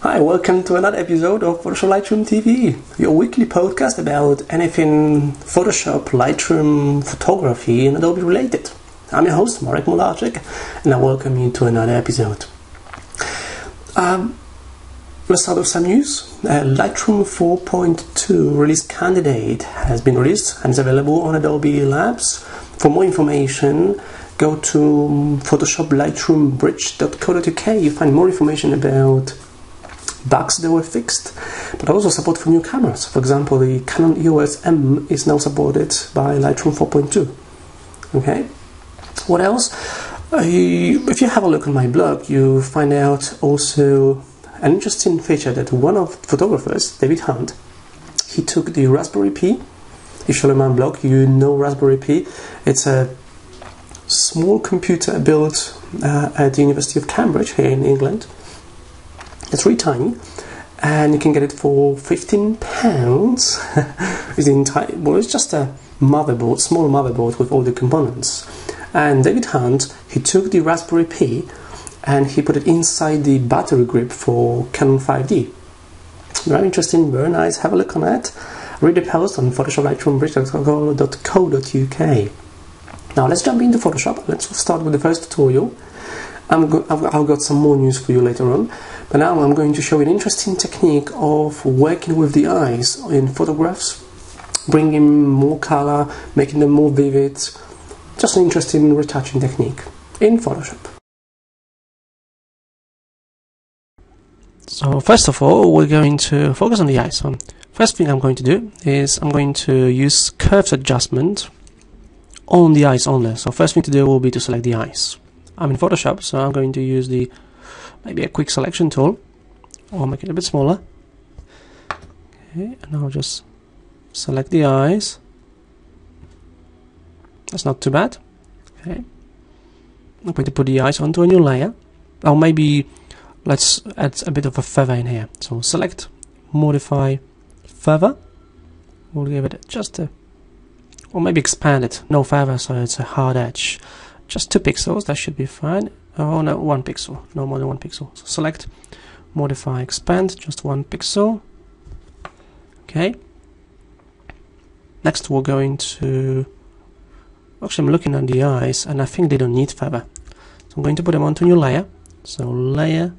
Hi, welcome to another episode of Photoshop Lightroom TV, your weekly podcast about anything Photoshop, Lightroom, photography and Adobe related. I'm your host, Marek Mularczyk, and I welcome you to another episode. Let's start with some news. Lightroom 4.2 release candidate has been released and is available on Adobe Labs. For more information, go to photoshoplightroombridge.co.uk. You find more information about bugs that were fixed, but also support for new cameras. For example, the Canon EOS M is now supported by Lightroom 4.2. Okay, what else? If you have a look on my blog, you find out also an interesting feature that one of the photographers, David Hunt, he took the Raspberry Pi. If you're on my blog, you know Raspberry Pi. It's a small computer built at the University of Cambridge here in England. It's really tiny, and you can get it for £15. It's just a motherboard, small motherboard with all the components. And David Hunt, he took the Raspberry Pi and he put it inside the battery grip for Canon 5D. Very interesting, very nice. Have a look on that. Read the post on photoshoplightroombridge.co.uk. Now let's jump into Photoshop. Let's start with the first tutorial. I've got some more news for you later on, but now I'm going to show you an interesting technique of working with the eyes in photographs, bringing more color, making them more vivid. Just an interesting retouching technique in Photoshop. So first of all, we're going to focus on the eyes. So first thing I'm going to do is I'm going to use curves adjustment on the eyes only. So first thing to do will be to select the eyes. I'm in Photoshop, so I'm going to use maybe a quick selection tool, or make it a bit smaller. Okay, and I'll just select the eyes. That's not too bad. Okay, I'm going to put the eyes onto a new layer. Or maybe let's add a bit of a feather in here. So select, modify, feather. We'll give it just a, or maybe expand it. No feather, so it's a hard edge. Just 2 pixels, that should be fine. Oh no, 1 pixel, no more than 1 pixel. So select, modify, expand, just 1 pixel. Okay. Next we're going to, actually I'm looking at the eyes and I think they don't need feather. So I'm going to put them onto a new layer. So layer,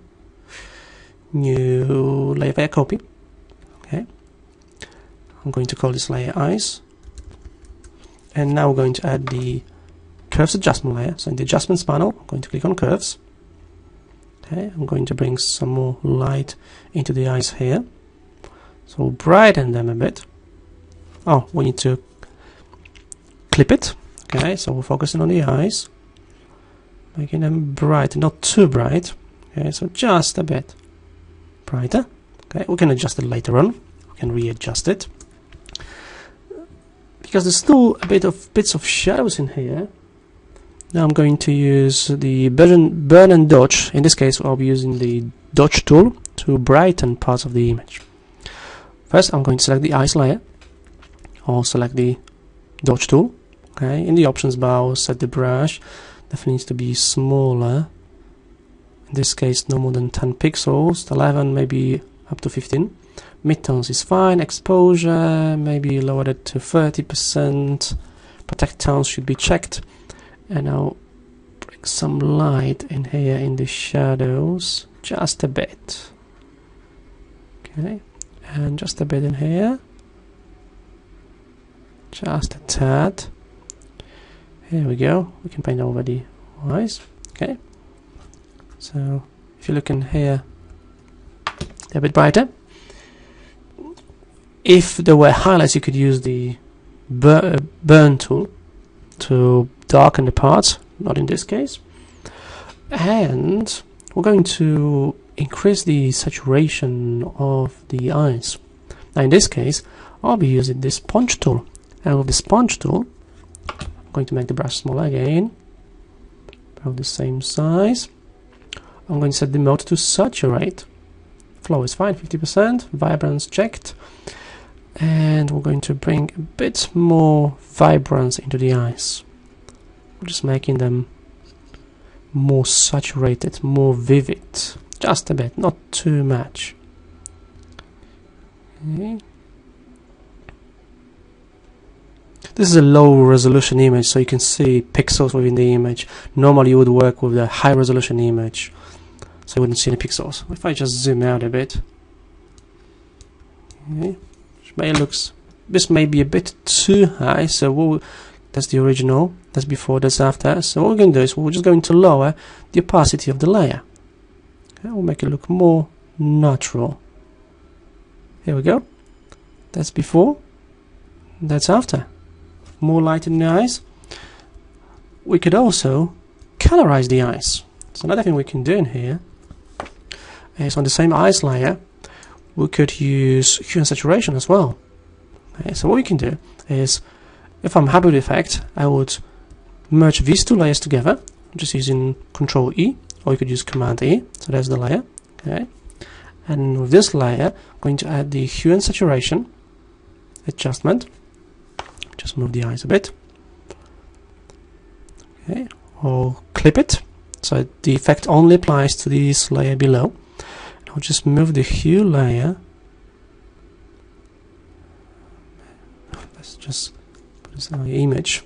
new layer copy. Okay. I'm going to call this layer eyes. And now we're going to add the curves adjustment layer. So in the adjustments panel, I'm going to click on curves. Okay, I'm going to bring some more light into the eyes here. So brighten them a bit. Oh, we need to clip it. Okay, so we're focusing on the eyes, making them bright, not too bright. Okay, so just a bit brighter. Okay, we can adjust it later on. We can readjust it because there's still a bits of shadows in here. Now I'm going to use the burn and dodge. In this case, I'll be using the dodge tool to brighten parts of the image. First, I'm going to select the eyes layer. I'll select the dodge tool. Okay, in the options bar, I'll set the brush. Definitely needs to be smaller. In this case, no more than 10 pixels. 11, maybe up to 15. Midtones is fine. Exposure, maybe lower it to 30%. Protect tones should be checked. And I'll bring some light in here in the shadows, just a bit. Okay, and just a bit in here, just a tad. Here we go. We can paint over the eyes. Okay, so if you look in here, they're a bit brighter. If there were highlights, you could use the burn tool to darken the parts, not in this case. And we're going to increase the saturation of the eyes. Now in this case, I'll be using this sponge tool. And with the sponge tool, I'm going to make the brush smaller again, about the same size. I'm going to set the mode to saturate. Flow is fine, 50%, vibrance checked. And we're going to bring a bit more vibrance into the eyes. We're just making them more saturated, more vivid. just a bit, not too much. Okay. This is a low resolution image, so you can see pixels within the image. Normally you would work with a high resolution image, so you wouldn't see any pixels. If I just zoom out a bit, okay, this may be a bit too high, so that's the original, that's before, that's after. So what we're going to do is we're just going to lower the opacity of the layer. Okay, we'll make it look more natural. Here we go. That's before, that's after. More light in the eyes. We could also colorize the eyes. So another thing we can do in here is on the same eyes layer, we could use hue and saturation as well. Okay, so what we can do is, if I'm happy with the effect, I would merge these two layers together, just using Control E, or you could use Command E. So there's the layer. Okay, and with this layer, I'm going to add the hue and saturation adjustment. Just move the eyes a bit. Okay, or clip it, so the effect only applies to this layer below. I'll just move the hue layer. Let's just put this in the image.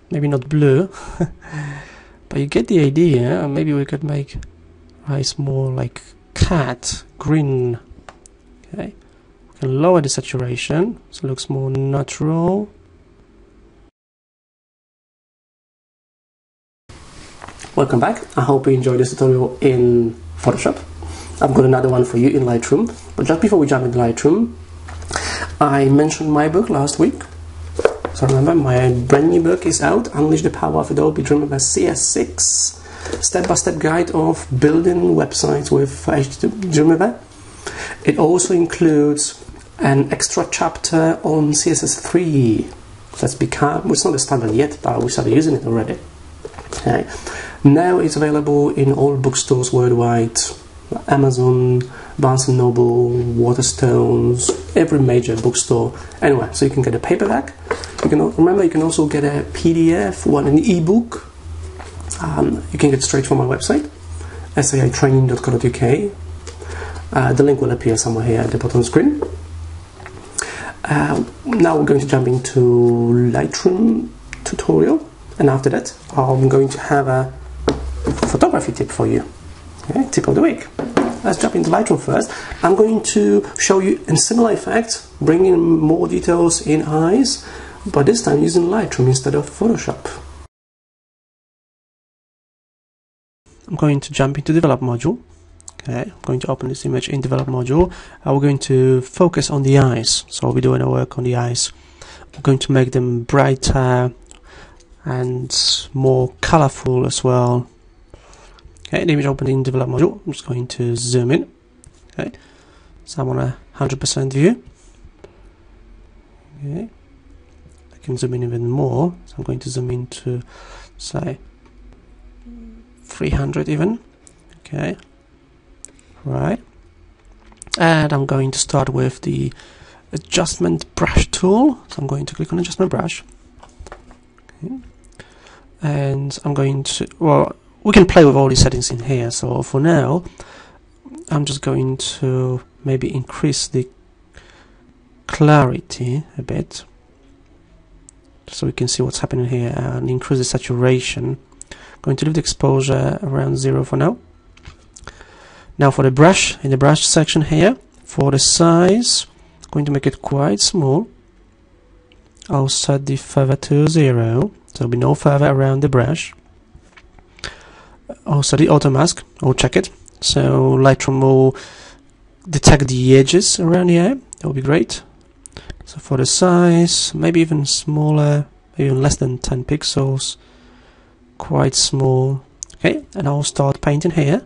Maybe not blue, but you get the idea. Maybe we could make eyes more like cat, green. Okay. And lower the saturation so it looks more natural. Welcome back. I hope you enjoyed this tutorial in Photoshop. I've got another one for you in Lightroom. But just before we jump into Lightroom, I mentioned my book last week. So remember, my brand new book is out, Unleash the Power of Adobe Dreamweaver CS6, step-by-step guide of building websites with Dreamweaver. It also includes an extra chapter on CSS3 that's become, well, it's not a standard yet, but we started using it already. Okay. Now it's available in all bookstores worldwide, Amazon, Barnes & Noble, Waterstones, every major bookstore. Anyway, so you can get a paperback. You can remember, you can also get a PDF or an ebook. You can get straight from my website, saitraining.co.uk. The link will appear somewhere here at the bottom of the screen. Now we're going to jump into Lightroom tutorial, and after that I'm going to have a photography tip for you. Okay, tip of the week. Let's jump into Lightroom first. I'm going to show you a similar effect, bringing more details in eyes, but this time using Lightroom instead of Photoshop. I'm going to jump into Develop module. Okay, I'm going to open this image in Develop module. We're going to focus on the eyes. So we'll be doing our work on the eyes. We're going to make them brighter and more colorful as well. Okay, the image opened in Develop module. I'm just going to zoom in. Okay, so I'm on a 100% view. Okay, I can zoom in even more. So I'm going to zoom in to, say, 300 even. Okay. Right, and I'm going to start with the adjustment brush tool. So I'm going to click on adjustment brush, okay. And I'm going to, well, we can play with all these settings in here. So for now, I'm just going to maybe increase the clarity a bit, so we can see what's happening here, and increase the saturation. I'm going to leave the exposure around 0 for now. Now for the brush, in the brush section here, for the size, I'm going to make it quite small. I'll set the feather to 0, so there'll be no feather around the brush. Also the auto mask, I'll check it, so Lightroom will detect the edges around here. That will be great. So for the size, maybe even smaller, maybe even less than 10 pixels, quite small. Okay, and I'll start painting here.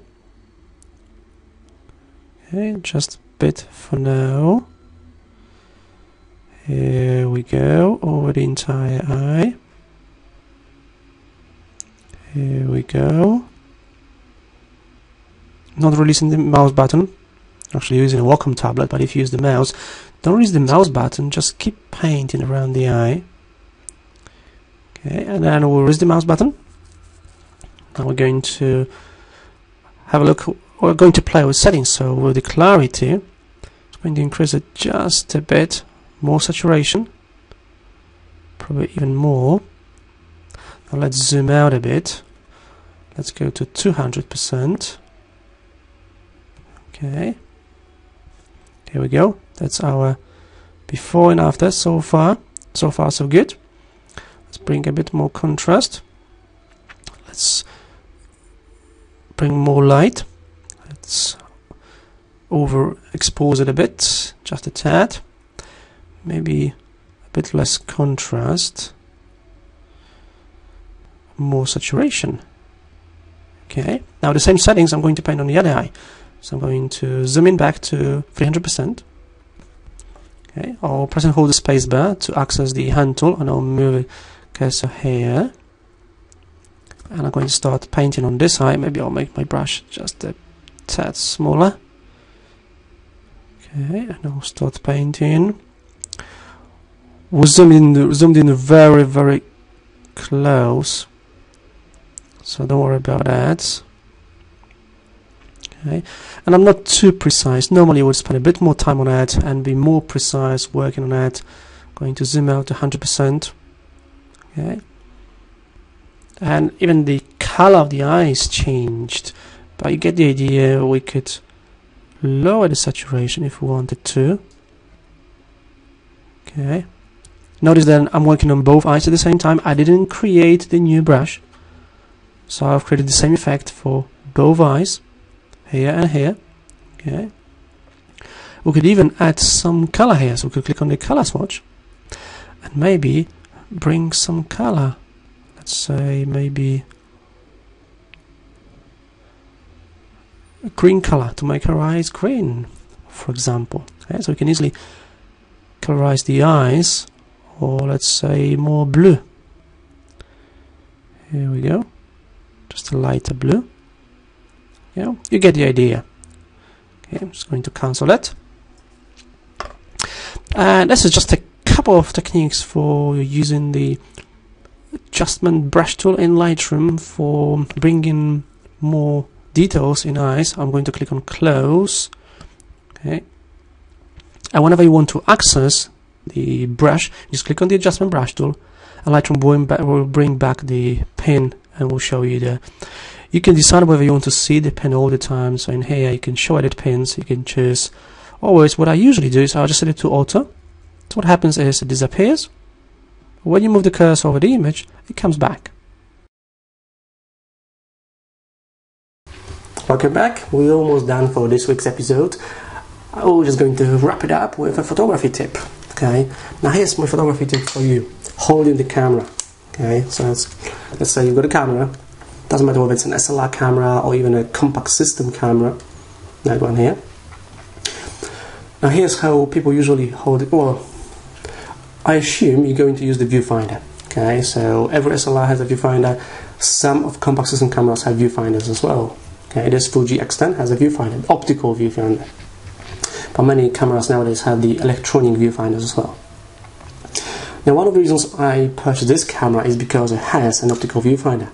Okay, just a bit for now. Here we go, over the entire eye. Here we go. Not releasing the mouse button. Actually using a Wacom tablet, but if you use the mouse, don't release the mouse button, just keep painting around the eye. Okay, and then we'll release the mouse button. Now we're going to have a look. We're going to play with settings, so with the clarity, it's going to increase it just a bit, more saturation, probably even more. Now let's zoom out a bit. Let's go to 200%. Okay, here we go. That's our before and after. So far so good. Let's bring a bit more contrast. Let's bring more light. Let's overexpose it a bit, just a tad. Maybe a bit less contrast, more saturation. Okay, now the same settings I'm going to paint on the other eye. So I'm going to zoom in back to 300%. Okay, I'll press and hold the space bar to access the hand tool, and I'll move the cursor here. And I'm going to start painting on this eye. Maybe I'll make my brush just a tad smaller. Okay, and I'll start painting. We'll zoomed in very, very close, so don't worry about that. Okay, and I'm not too precise. Normally I would spend a bit more time on that and be more precise working on that. Going to zoom out to 100%. Okay, and even the color of the eyes changed, but you get the idea. We could lower the saturation if we wanted to. Okay, notice that I'm working on both eyes at the same time. I didn't create the new brush, so I've created the same effect for both eyes, here and here. Okay, we could even add some color here, so we could click on the color swatch and maybe bring some color. Let's say maybe a green color to make her eyes green, for example. Okay, so we can easily colorize the eyes, or let's say more blue. Here we go, just a lighter blue. Yeah, you get the idea. Okay, I'm just going to cancel it. And this is just a couple of techniques for using the adjustment brush tool in Lightroom for bringing more details in eyes. I'm going to click on close. Okay, and whenever you want to access the brush, just click on the adjustment brush tool, and Lightroom will bring back the pin and will show you the. You can decide whether you want to see the pin all the time. So in here you can show edit pins. You can choose always. What I usually do is I'll just set it to auto. So what happens is it disappears. When you move the cursor over the image, it comes back. Welcome back. We're almost done for this week's episode. I'm just going to wrap it up with a photography tip. Okay, now here's my photography tip for you. Holding the camera. Okay, so let's say you've got a camera. Doesn't matter whether it's an SLR camera or even a compact system camera. That one here. Now here's how people usually hold it. Well, I assume you're going to use the viewfinder. Okay, so every SLR has a viewfinder. Some of compact system cameras have viewfinders as well. Okay, this Fuji X10 has a viewfinder, optical viewfinder. But many cameras nowadays have the electronic viewfinders as well. Now one of the reasons I purchased this camera is because it has an optical viewfinder.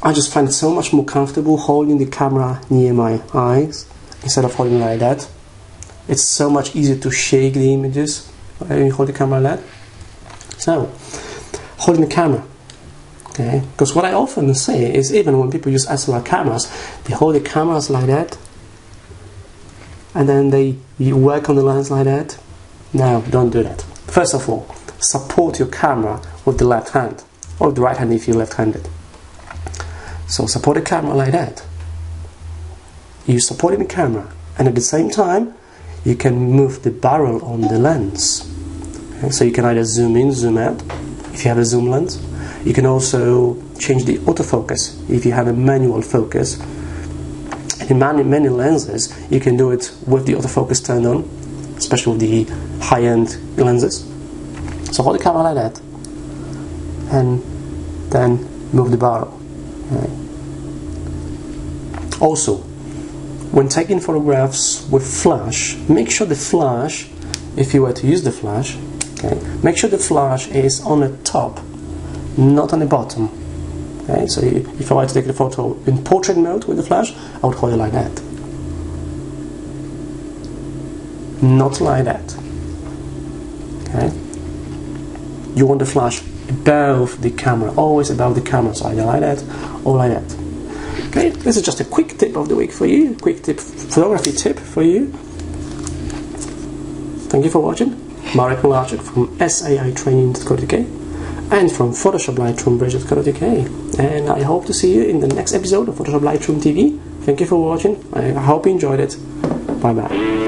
I just find it so much more comfortable holding the camera near my eyes instead of holding it like that. It's so much easier to shake the images when you hold the camera like that. So, holding the camera. Okay, because what I often say is even when people use SLR cameras, they hold the cameras like that and then you work on the lens like that. No, don't do that. First of all, support your camera with the left hand, or the right hand if you're left-handed. So support the camera like that. You're supporting the camera, and at the same time you can move the barrel on the lens. Okay, so you can either zoom in, zoom out if you have a zoom lens. You can also change the autofocus if you have a manual focus. And in many lenses you can do it with the autofocus turned on, especially with the high-end lenses. So hold the camera like that and then move the barrel. Okay. Also, when taking photographs with flash, make sure the flash, if you were to use the flash, okay, make sure the flash is on the top, not on the bottom. Okay, so if I were to take the photo in portrait mode with the flash, I would hold it like that. Not like that. Okay. You want the flash above the camera, always above the camera, so either like that or like that. Okay, this is just a quick tip of the week for you, quick tip, photography tip for you. Thank you for watching. Marek Mularczyk from SAItraining.co.uk and from Photoshop Lightroom Bridge.co.uk, and I hope to see you in the next episode of Photoshop Lightroom TV. Thank you for watching. I hope you enjoyed it. Bye bye.